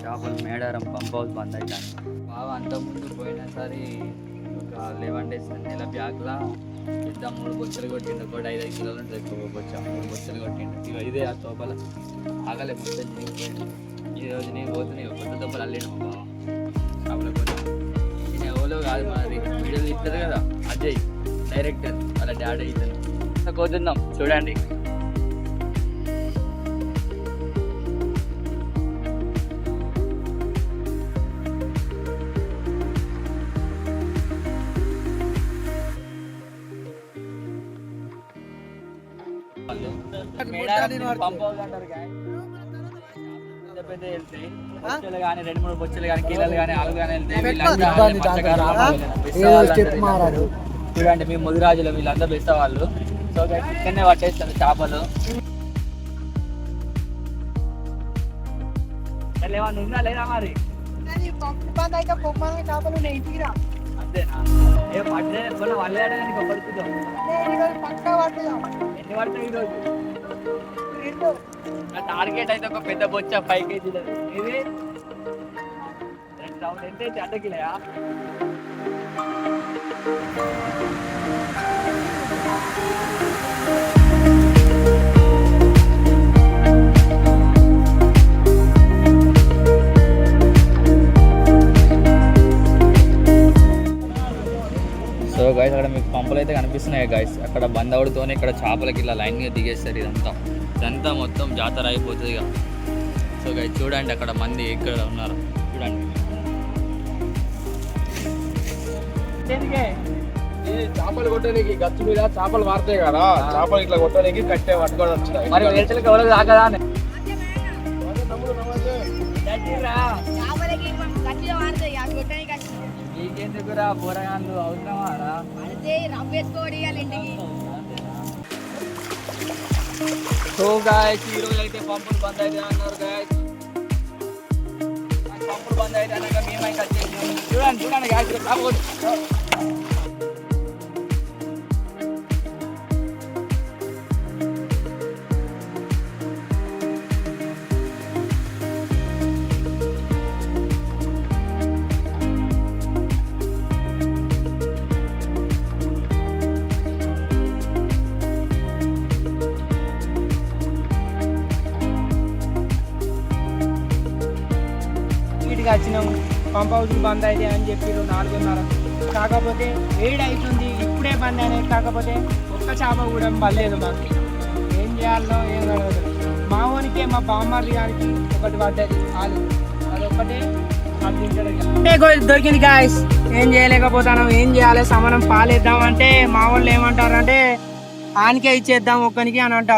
చేపలు Medaram pump house బంద్ అవుతాను బాగా అంతకుముందు పోయినసారి ఒక 11 days నెల బ్యాగ్లా పెద్ద 3 బొచ్చలు కొట్టిండు. ఒకటి 5 కిలోలు ఉంటుంది ఎక్కువ బొచ్చ 3 బొచ్చలు కొట్టిండు. ఇక ఇదే ఆ తోపల ఆగలే మొత్తం చినిగిపోయింది. ఈ రోజు నేను పోతున్నాయి కొత్త తోపలు అల్లేను మా బావ చేపల కోసం. నేను ఎవరో కాదు మనది వీడియోలు ఇస్తారు కదా అజయ్ డైరెక్టర్ వాళ్ళ డాడీ ఇతను కోతున్నాం చూడండి. పంప్ హౌస్ అంటారు పెద్ద వెళ్తాయి బొచ్చలు కానీ 2-3 బొచ్చలు కానీ కిలోలు కానీ ఆలు కానీ చూడండి మీ ముదిరాజులు వీళ్ళంతా బెస్ట్ వాళ్ళు. సో ఇక్కడనే పట్టేస్తారు చేపలు. ఏమన్నా ఉందా లేదా మరి అంతేనా? ఏ పట్టే వాళ్ళు పడుతుందాం ఎన్ని పడతాయి ఈరోజు? టార్గెట్ అయితే ఒక పెద్ద బొచ్చ 5 kg ఇది 2 రౌండ్ ఎంత అయితే అడ్డకిలయా. సో గైస్ అక్కడ మీకు పంపులు అయితే కనిపిస్తున్నాయి గైస్. అక్కడ బందవుడితోనే ఇక్కడ చేపలకి ఇలా లైన్గా దిగేస్తారు. ఇదంతా మొత్తం జాతర అయిపోతుంది ఇక. సో గైస్ చూడండి అక్కడ మంది ఇక్కడ ఉన్నారు చూడండి. చేపలు కొట్టడానికి గచ్చు మీద చేపలు మారుతాయి కదా, చేపలు ఇట్లా కొట్టడానికి కట్టే పట్టుకొని వచ్చినాయి. మరి ఎవరికి రాకదా నీకెందుకురా పోరగాళ్ళు అవసరమా రా? సో గాయస్ ఈరోజు అయితే పంపులు బంద్ అయితే అన్నారు గాయస్. పంపులు బంద్ అయితే అన్నాక మేమైతే వచ్చేసినాం. చూడండి గాయస్ వచ్చినాం. పంప్ హౌస్ బంద్ అయితే అని చెప్పి 4:30 కాకపోతే 7 అవుతుంది ఇప్పుడే బంద్ అనేది. కాకపోతే ఒక్క చేప కూడా పడలేదు మాకు. ఏం చేయాలో ఏం కలగదు. మా ఊరికి మా బామ్మర్ది గారికి ఒకటి పడ్డది అదొక్కటే దొరికింది గాయస్. ఏం చేయలేకపోతాను. ఏం చేయాలి? సమనం పాలేద్దామంటే మా వాళ్ళు ఏమంటారంటే ఆనికే ఇచ్చేద్దాం ఒక్కనికి అని అంటారు.